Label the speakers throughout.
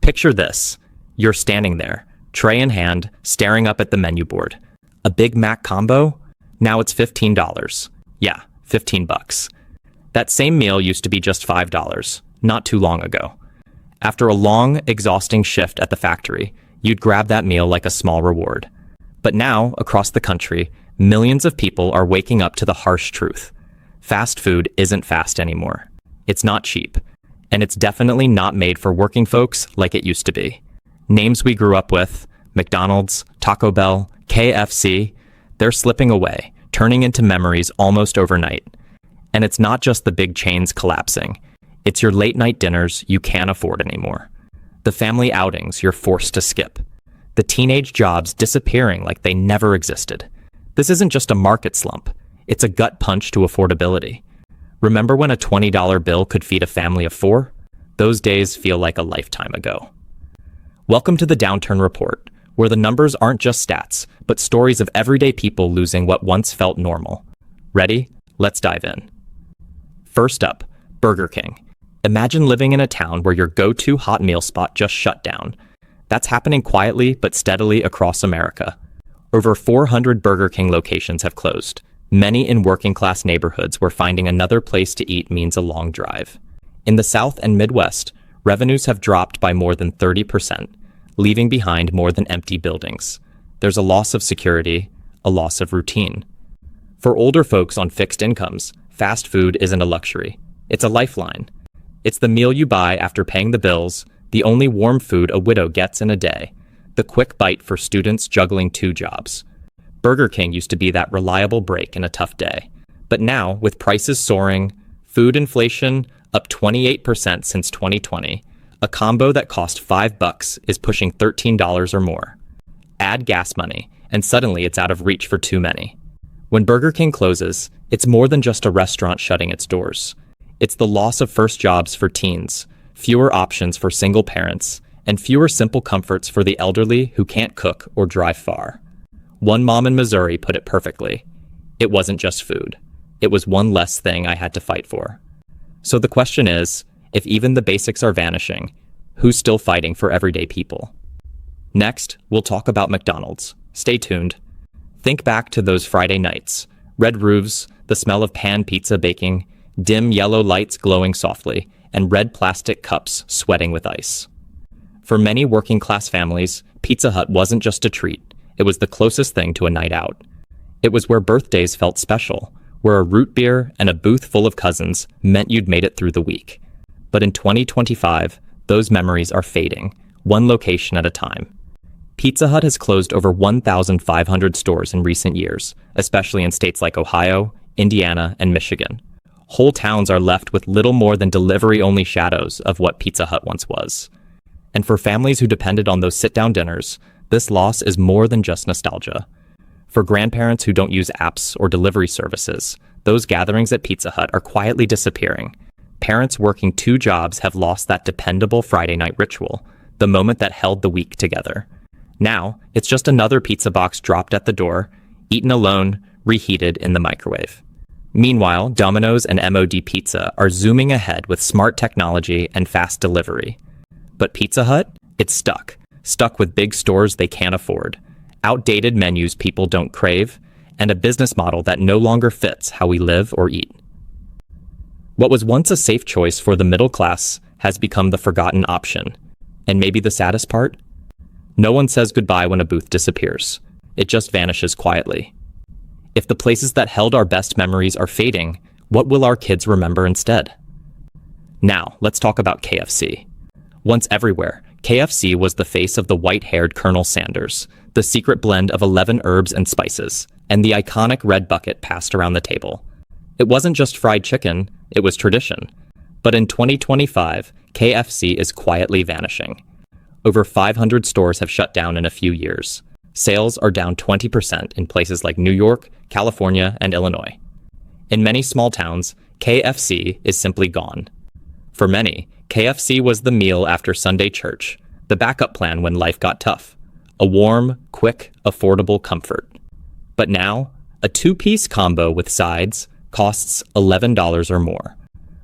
Speaker 1: Picture this. You're standing there, tray in hand, staring up at the menu board. A Big Mac combo? Now it's $15. Yeah, 15 bucks. That same meal used to be just $5, not too long ago. After a long, exhausting shift at the factory, you'd grab that meal like a small reward. But now, across the country, millions of people are waking up to the harsh truth. Fast food isn't fast anymore. It's not cheap. And it's definitely not made for working folks like it used to be. Names we grew up with, McDonald's, Taco Bell, KFC, they're slipping away, turning into memories almost overnight. And it's not just the big chains collapsing. It's your late-night dinners you can't afford anymore. The family outings you're forced to skip. The teenage jobs disappearing like they never existed. This isn't just a market slump. It's a gut punch to affordability. Remember when a $20 bill could feed a family of 4? Those days feel like a lifetime ago. Welcome to the Downturn Report, where the numbers aren't just stats, but stories of everyday people losing what once felt normal. Ready? Let's dive in. First up, Burger King. Imagine living in a town where your go-to hot meal spot just shut down. That's happening quietly but steadily across America. Over 400 Burger King locations have closed, many in working-class neighborhoods where finding another place to eat means a long drive. In the South and Midwest, revenues have dropped by more than 30%, leaving behind more than empty buildings. There's a loss of security, a loss of routine. For older folks on fixed incomes, fast food isn't a luxury. It's a lifeline. It's the meal you buy after paying the bills, the only warm food a widow gets in a day, the quick bite for students juggling 2 jobs. Burger King used to be that reliable break in a tough day. But now, with prices soaring, food inflation up 28% since 2020, a combo that cost $5 is pushing $13 or more. Add gas money, and suddenly it's out of reach for too many. When Burger King closes, it's more than just a restaurant shutting its doors. It's the loss of first jobs for teens, fewer options for single parents, and fewer simple comforts for the elderly who can't cook or drive far. One mom in Missouri put it perfectly. It wasn't just food. It was one less thing I had to fight for. So the question is, if even the basics are vanishing, who's still fighting for everyday people? Next, we'll talk about McDonald's. Stay tuned. Think back to those Friday nights. Red roofs, the smell of pan pizza baking, dim yellow lights glowing softly, and red plastic cups sweating with ice. For many working-class families, Pizza Hut wasn't just a treat. It was the closest thing to a night out. It was where birthdays felt special, where a root beer and a booth full of cousins meant you'd made it through the week. But in 2025, those memories are fading, one location at a time. Pizza Hut has closed over 1,500 stores in recent years, especially in states like Ohio, Indiana, and Michigan. Whole towns are left with little more than delivery-only shadows of what Pizza Hut once was. And for families who depended on those sit-down dinners, this loss is more than just nostalgia. For grandparents who don't use apps or delivery services, those gatherings at Pizza Hut are quietly disappearing. Parents working 2 jobs have lost that dependable Friday night ritual, the moment that held the week together. Now, it's just another pizza box dropped at the door, eaten alone, reheated in the microwave. Meanwhile, Domino's and MOD Pizza are zooming ahead with smart technology and fast delivery. But Pizza Hut? It's stuck with big stores they can't afford, outdated menus people don't crave, and a business model that no longer fits how we live or eat. What was once a safe choice for the middle class has become the forgotten option. And maybe the saddest part? No one says goodbye when a booth disappears. It just vanishes quietly. If the places that held our best memories are fading, what will our kids remember instead? Now, let's talk about KFC. Once everywhere, KFC was the face of the white-haired Colonel Sanders, the secret blend of 11 herbs and spices, and the iconic red bucket passed around the table. It wasn't just fried chicken, it was tradition. But in 2025, KFC is quietly vanishing. Over 500 stores have shut down in a few years. Sales are down 20% in places like New York, California, and Illinois. In many small towns, KFC is simply gone. For many, KFC was the meal after Sunday church, the backup plan when life got tough. A warm, quick, affordable comfort. But now, a 2-piece combo with sides costs $11 or more.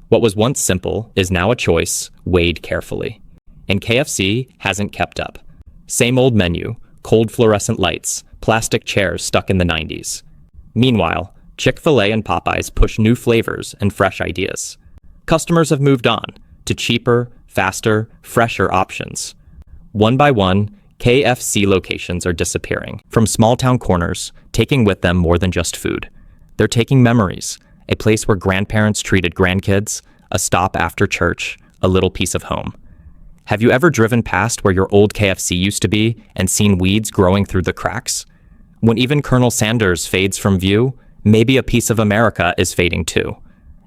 Speaker 1: What was once simple is now a choice weighed carefully. and KFC hasn't kept up. Same old menu, cold fluorescent lights, plastic chairs stuck in the 90s. Meanwhile, Chick-fil-A and Popeyes push new flavors and fresh ideas. Customers have moved on to cheaper, faster, fresher options. One by one, KFC locations are disappearing from small-town corners, taking with them more than just food. They're taking memories, a place where grandparents treated grandkids, a stop after church, a little piece of home. Have you ever driven past where your old KFC used to be and seen weeds growing through the cracks? When even Colonel Sanders fades from view, maybe a piece of America is fading too.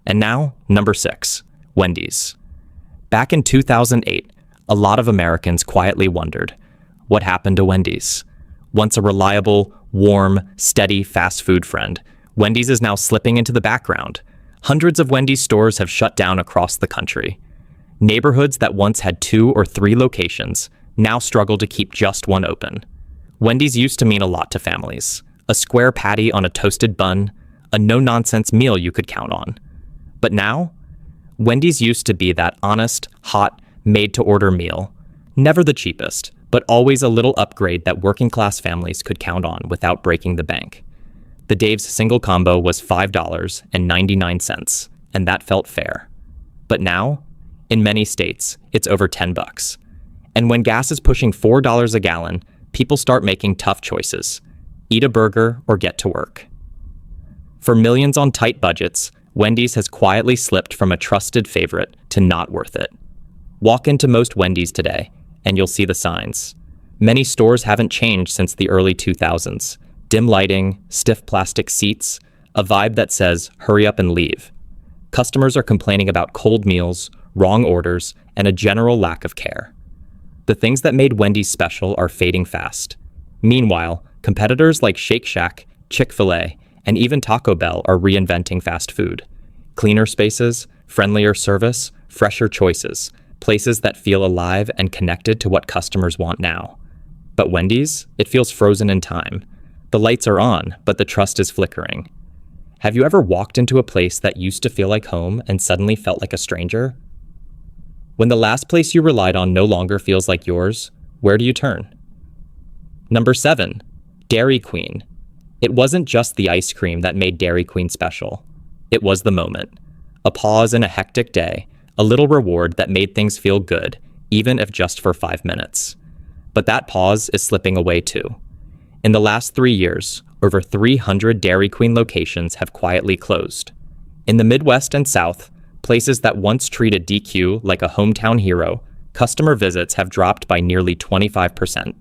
Speaker 1: And now, number 6, Wendy's. Back in 2008, a lot of Americans quietly wondered, what happened to Wendy's? Once a reliable, warm, steady fast food friend, Wendy's is now slipping into the background. Hundreds of Wendy's stores have shut down across the country. Neighborhoods that once had 2 or 3 locations now struggle to keep just one open. Wendy's used to mean a lot to families. A square patty on a toasted bun, a no-nonsense meal you could count on. But now, Wendy's used to be that honest, hot, made-to-order meal. Never the cheapest, but always a little upgrade that working-class families could count on without breaking the bank. The Dave's single combo was $5.99, and that felt fair. But now, in many states, it's over $10. And when gas is pushing $4 a gallon, people start making tough choices. Eat a burger or get to work. For millions on tight budgets, Wendy's has quietly slipped from a trusted favorite to not worth it. Walk into most Wendy's today, and you'll see the signs. Many stores haven't changed since the early 2000s. Dim lighting, stiff plastic seats, a vibe that says, hurry up and leave. Customers are complaining about cold meals, wrong orders, and a general lack of care. The things that made Wendy's special are fading fast. Meanwhile, competitors like Shake Shack, Chick-fil-A, and even Taco Bell are reinventing fast food. Cleaner spaces, friendlier service, fresher choices, places that feel alive and connected to what customers want now. But Wendy's, it feels frozen in time. The lights are on, but the trust is flickering. Have you ever walked into a place that used to feel like home and suddenly felt like a stranger? When the last place you relied on no longer feels like yours, where do you turn? Number 7, Dairy Queen. It wasn't just the ice cream that made Dairy Queen special. It was the moment. A pause in a hectic day, a little reward that made things feel good, even if just for 5 minutes. But that pause is slipping away too. In the last 3 years, over 300 Dairy Queen locations have quietly closed. In the Midwest and South, places that once treated DQ like a hometown hero, customer visits have dropped by nearly 25%.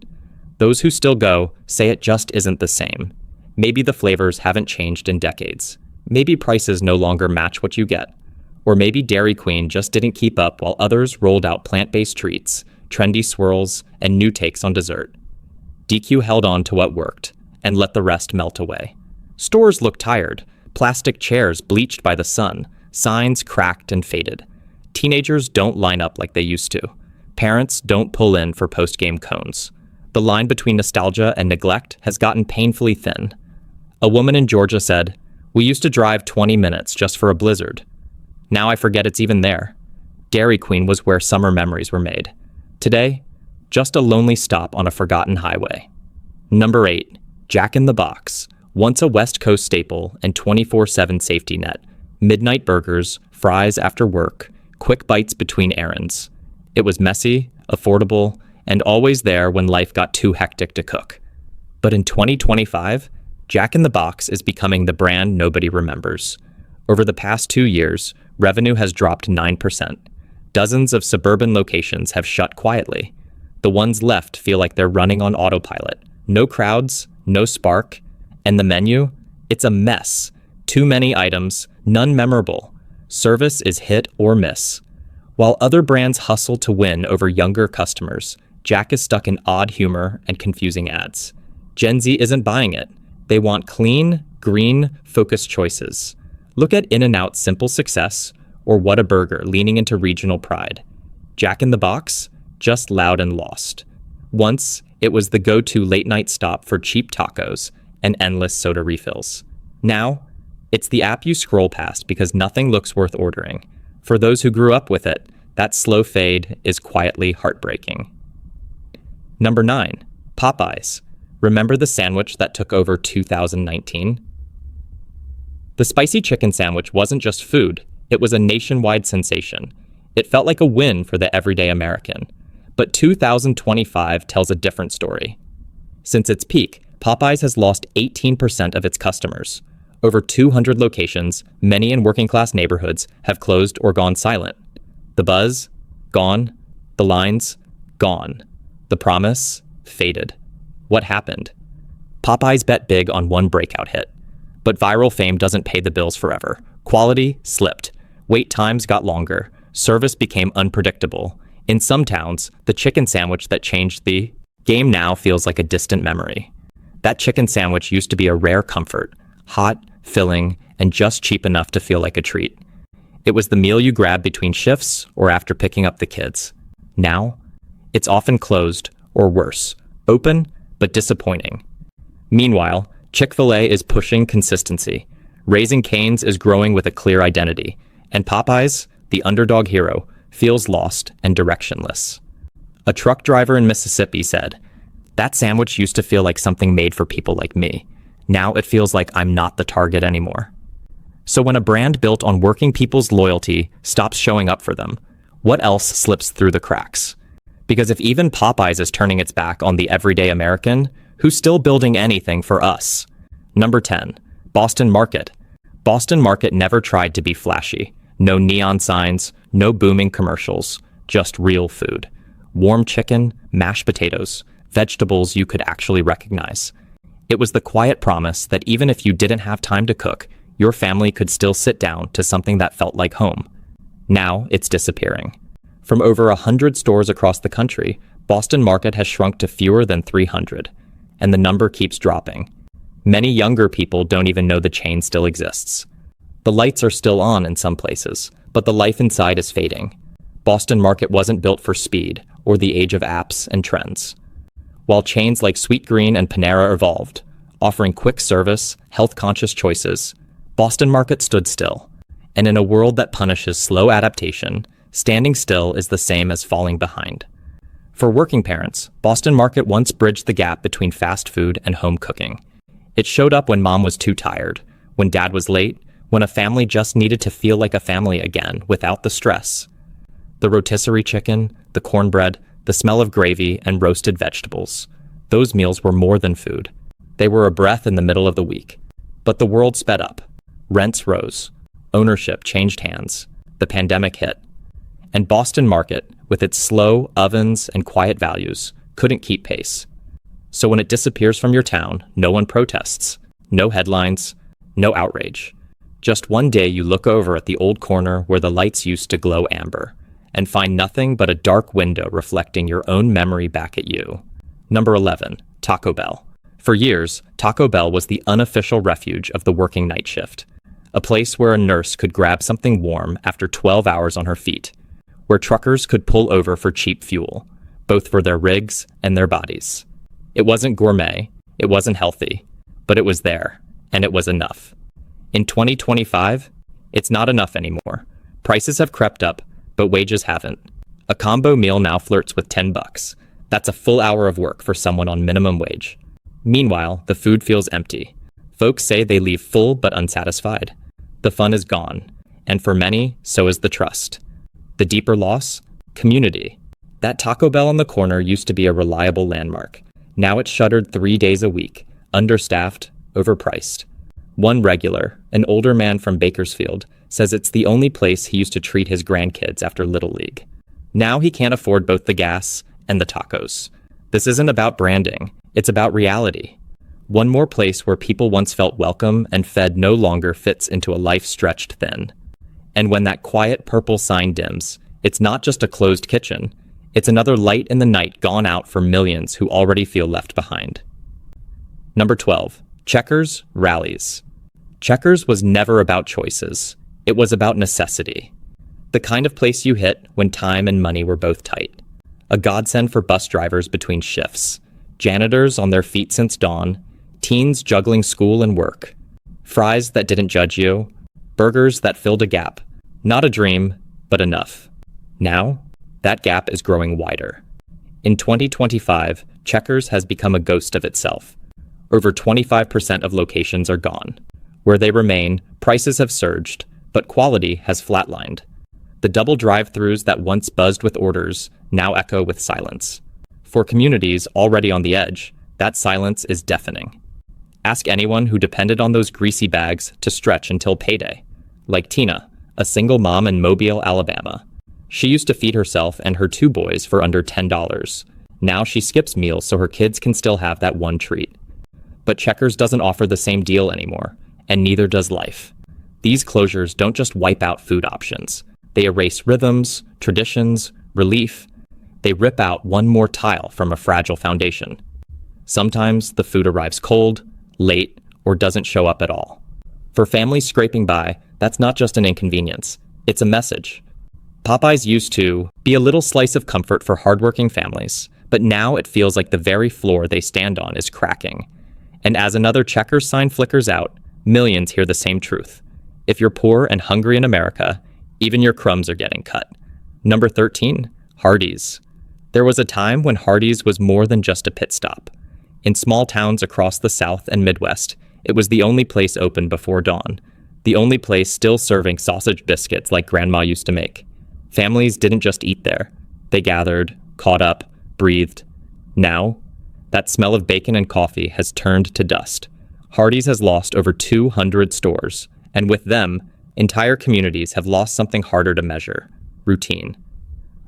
Speaker 1: Those who still go say it just isn't the same. Maybe the flavors haven't changed in decades. Maybe prices no longer match what you get. Or maybe Dairy Queen just didn't keep up while others rolled out plant-based treats, trendy swirls, and new takes on dessert. DQ held on to what worked and let the rest melt away. Stores look tired, plastic chairs bleached by the sun, signs cracked and faded. Teenagers don't line up like they used to. Parents don't pull in for post-game cones. The line between nostalgia and neglect has gotten painfully thin. A woman in Georgia said, "We used to drive 20 minutes just for a blizzard. Now I forget it's even there." Dairy Queen was where summer memories were made. Today, just a lonely stop on a forgotten highway. Number 8, Jack in the Box. Once a West Coast staple and 24/7 safety net. Midnight burgers, fries after work, quick bites between errands. It was messy, affordable, and always there when life got too hectic to cook. But in 2025, Jack in the Box is becoming the brand nobody remembers. Over the past 2 years, revenue has dropped 9%. Dozens of suburban locations have shut quietly. The ones left feel like they're running on autopilot. No crowds, no spark, and the menu? It's a mess. Too many items, none memorable. Service is hit or miss. While other brands hustle to win over younger customers, Jack is stuck in odd humor and confusing ads. Gen Z isn't buying it. They want clean, green, focused choices. Look at In-N-Out's simple success, or Whataburger leaning into regional pride. Jack in the Box? Just loud and lost. Once, it was the go-to late-night stop for cheap tacos and endless soda refills. Now, it's the app you scroll past because nothing looks worth ordering. For those who grew up with it, That slow fade is quietly heartbreaking. Number 9, Popeyes. Remember the sandwich that took over 2019? The spicy chicken sandwich wasn't just food, it was a nationwide sensation. It felt like a win for the everyday American. But 2025 tells a different story. Since its peak, Popeyes has lost 18% of its customers. Over 200 locations, many in working-class neighborhoods, have closed or gone silent. The buzz? Gone. The lines? Gone. The promise? Faded. What happened? Popeyes bet big on one breakout hit. But viral fame doesn't pay the bills forever. Quality slipped. Wait times got longer. Service became unpredictable. In some towns, the chicken sandwich that changed the game now feels like a distant memory. That chicken sandwich used to be a rare comfort. Hot, filling, and just cheap enough to feel like a treat. It was the meal you grabbed between shifts or after picking up the kids. Now, it's often closed, or worse, open, but disappointing. Meanwhile, Chick-fil-A is pushing consistency. Raising Cane's is growing with a clear identity. And Popeyes, the underdog hero, feels lost and directionless. A truck driver in Mississippi said, "That sandwich used to feel like something made for people like me. Now it feels like I'm not the target anymore." So when a brand built on working people's loyalty stops showing up for them, what else slips through the cracks? Because if even Popeyes is turning its back on the everyday American, who's still building anything for us? Number 10, Boston Market. Boston Market never tried to be flashy. No neon signs, no booming commercials, just real food. Warm chicken, mashed potatoes, vegetables you could actually recognize. It was the quiet promise that even if you didn't have time to cook, your family could still sit down to something that felt like home. Now it's disappearing. From over 100 stores across the country, Boston Market has shrunk to fewer than 300, and the number keeps dropping. Many younger people don't even know the chain still exists. The lights are still on in some places, but the life inside is fading. Boston Market wasn't built for speed or the age of apps and trends. While chains like Sweetgreen and Panera evolved, offering quick service, health-conscious choices, Boston Market stood still. And in a world that punishes slow adaptation, standing still is the same as falling behind. For working parents, Boston Market once bridged the gap between fast food and home cooking. It showed up when mom was too tired, when dad was late, when a family just needed to feel like a family again without the stress. The rotisserie chicken, the cornbread, the smell of gravy, and roasted vegetables. Those meals were more than food. They were a breath in the middle of the week. But the world sped up. Rents rose. Ownership changed hands. The pandemic hit. And Boston Market, with its slow ovens and quiet values, couldn't keep pace. So when it disappears from your town, no one protests. No headlines. No outrage. Just one day you look over at the old corner where the lights used to glow amber and find nothing but a dark window reflecting your own memory back at you. Number 11, Taco Bell. For years, Taco Bell was the unofficial refuge of the working night shift. A place where a nurse could grab something warm after 12 hours on her feet. Where truckers could pull over for cheap fuel, both for their rigs and their bodies. It wasn't gourmet, it wasn't healthy, but it was there, and it was enough. In 2025, it's not enough anymore. Prices have crept up, but wages haven't. A combo meal now flirts with $10. That's a full hour of work for someone on minimum wage. Meanwhile, the food feels empty. Folks say they leave full but unsatisfied. The fun is gone, and for many, so is the trust. The deeper loss? Community. That Taco Bell on the corner used to be a reliable landmark. Now it's shuttered 3 days a week, understaffed, overpriced. One regular, an older man from Bakersfield, says it's the only place he used to treat his grandkids after Little League. Now he can't afford both the gas and the tacos. This isn't about branding, it's about reality. One more place where people once felt welcome and fed no longer fits into a life stretched thin. And when that quiet purple sign dims, it's not just a closed kitchen, it's another light in the night gone out for millions who already feel left behind. Number 12, Checkers Rallies. Checkers was never about choices. It was about necessity. The kind of place you hit when time and money were both tight. A godsend for bus drivers between shifts. Janitors on their feet since dawn. Teens juggling school and work. Fries that didn't judge you. Burgers that filled a gap. Not a dream, but enough. Now, that gap is growing wider. In 2025, Checkers has become a ghost of itself. Over 25% of locations are gone. Where they remain, prices have surged, but quality has flatlined. The double drive-thrus that once buzzed with orders now echo with silence. For communities already on the edge, that silence is deafening. Ask anyone who depended on those greasy bags to stretch until payday. Like Tina, a single mom in Mobile, Alabama. She used to feed herself and her 2 boys for under $10. Now she skips meals so her kids can still have that one treat. But Checkers doesn't offer the same deal anymore, and neither does life. These closures don't just wipe out food options. They erase rhythms, traditions, relief. They rip out one more tile from a fragile foundation. Sometimes the food arrives cold, late, or doesn't show up at all. For families scraping by, that's not just an inconvenience. It's a message. Popeyes used to be a little slice of comfort for hardworking families, but now it feels like the very floor they stand on is cracking. And as another Checkers sign flickers out, millions hear the same truth. If you're poor and hungry in America, even your crumbs are getting cut. Number 13, Hardee's. There was a time when Hardee's was more than just a pit stop. In small towns across the South and Midwest, it was the only place open before dawn. The only place still serving sausage biscuits like Grandma used to make. Families didn't just eat there. They gathered, caught up, breathed. Now, that smell of bacon and coffee has turned to dust. Hardee's has lost over 200 stores, and with them, entire communities have lost something harder to measure: routine.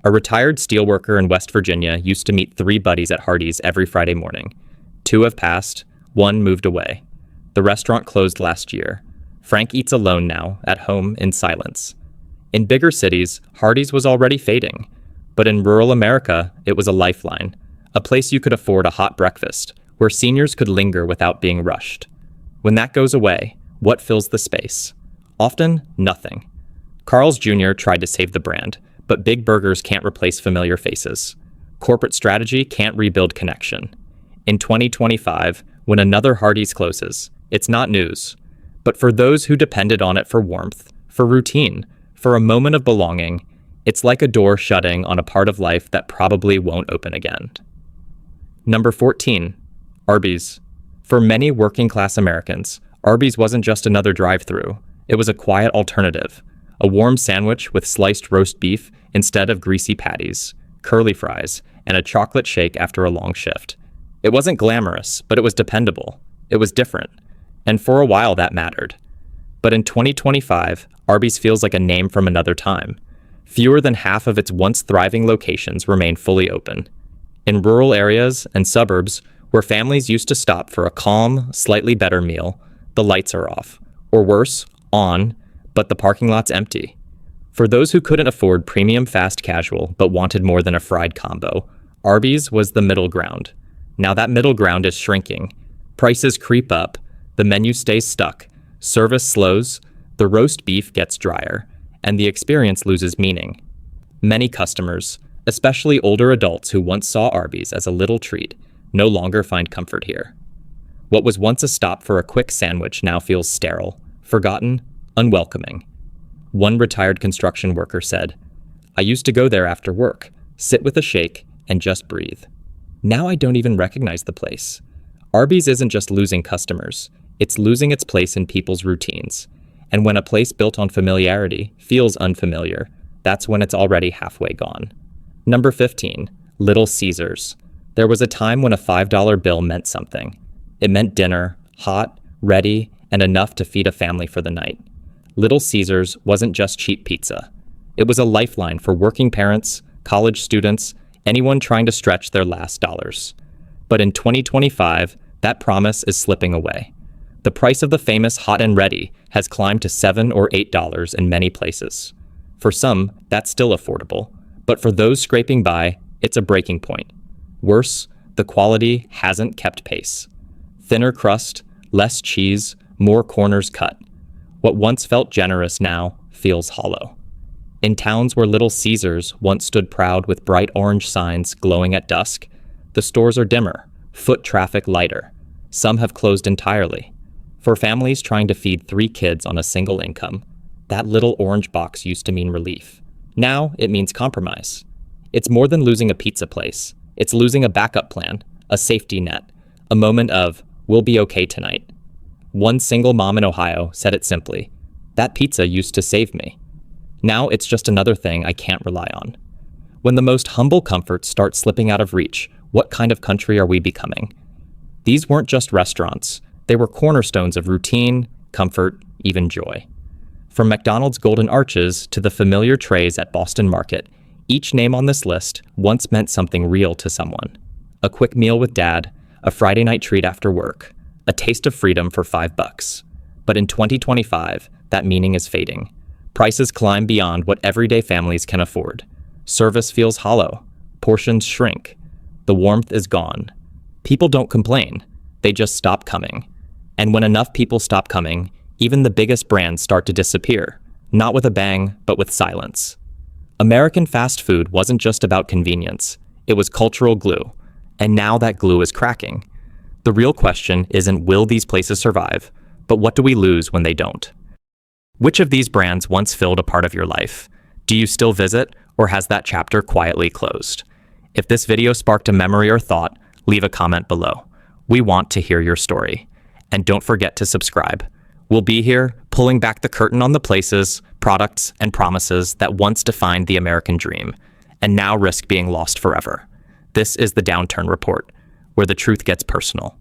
Speaker 1: A retired steelworker in West Virginia used to meet 3 buddies at Hardee's every Friday morning. 2 have passed, 1 moved away. The restaurant closed last year. Frank eats alone now, at home in silence. In bigger cities, Hardee's was already fading. But in rural America, it was a lifeline. A place you could afford a hot breakfast, where seniors could linger without being rushed. When that goes away, what fills the space? Often, nothing. Carl's Jr. tried to save the brand, but big burgers can't replace familiar faces. Corporate strategy can't rebuild connection. In 2025, when another Hardee's closes, it's not news. But for those who depended on it for warmth, for routine, for a moment of belonging, it's like a door shutting on a part of life that probably won't open again. Number 14, Arby's. For many working-class Americans, Arby's wasn't just another drive-thru. It was a quiet alternative. A warm sandwich with sliced roast beef instead of greasy patties, curly fries, and a chocolate shake after a long shift. It wasn't glamorous, but it was dependable. It was different. And for a while that mattered. But in 2025, Arby's feels like a name from another time. Fewer than half of its once thriving locations remain fully open. In rural areas and suburbs, where families used to stop for a calm, slightly better meal, the lights are off. Or worse, on, but the parking lot's empty. For those who couldn't afford premium fast casual but wanted more than a fried combo, Arby's was the middle ground. Now that middle ground is shrinking. Prices creep up, the menu stays stuck, service slows, the roast beef gets drier, and the experience loses meaning. Many customers, especially older adults who once saw Arby's as a little treat, no longer find comfort here. What was once a stop for a quick sandwich now feels sterile, forgotten, unwelcoming. One retired construction worker said, "I used to go there after work, sit with a shake, and just breathe. Now I don't even recognize the place." Arby's isn't just losing customers, it's losing its place in people's routines. And when a place built on familiarity feels unfamiliar, that's when it's already halfway gone. Number 15, Little Caesars. There was a time when a $5 bill meant something. It meant dinner, hot, ready, and enough to feed a family for the night. Little Caesars wasn't just cheap pizza. It was a lifeline for working parents, college students, anyone trying to stretch their last dollars. But in 2025, that promise is slipping away. The price of the famous hot and ready has climbed to $7 or $8 in many places. For some, that's still affordable, but for those scraping by, it's a breaking point. Worse, the quality hasn't kept pace. Thinner crust, less cheese, more corners cut. What once felt generous now feels hollow. In towns where Little Caesars once stood proud with bright orange signs glowing at dusk, the stores are dimmer, foot traffic lighter. Some have closed entirely. For families trying to feed 3 kids on a single income, that little orange box used to mean relief. Now it means compromise. It's more than losing a pizza place. It's losing a backup plan, a safety net, a moment of, we'll be okay tonight. One single mom in Ohio said it simply, that pizza used to save me. Now it's just another thing I can't rely on. When the most humble comforts start slipping out of reach, what kind of country are we becoming? These weren't just restaurants. They were cornerstones of routine, comfort, even joy. From McDonald's Golden Arches to the familiar trays at Boston Market, each name on this list once meant something real to someone. A quick meal with dad, a Friday night treat after work, a taste of freedom for $5. But in 2025, that meaning is fading. Prices climb beyond what everyday families can afford. Service feels hollow. Portions shrink. The warmth is gone. People don't complain. They just stop coming. And when enough people stop coming, even the biggest brands start to disappear. Not with a bang, but with silence. American fast food wasn't just about convenience. It was cultural glue. And now that glue is cracking. The real question isn't will these places survive, but what do we lose when they don't? Which of these brands once filled a part of your life? Do you still visit, or has that chapter quietly closed? If this video sparked a memory or thought, leave a comment below. We want to hear your story. And don't forget to subscribe. We'll be here, pulling back the curtain on the places, products, and promises that once defined the American dream, and now risk being lost forever. This is the Downturn Report, where the truth gets personal.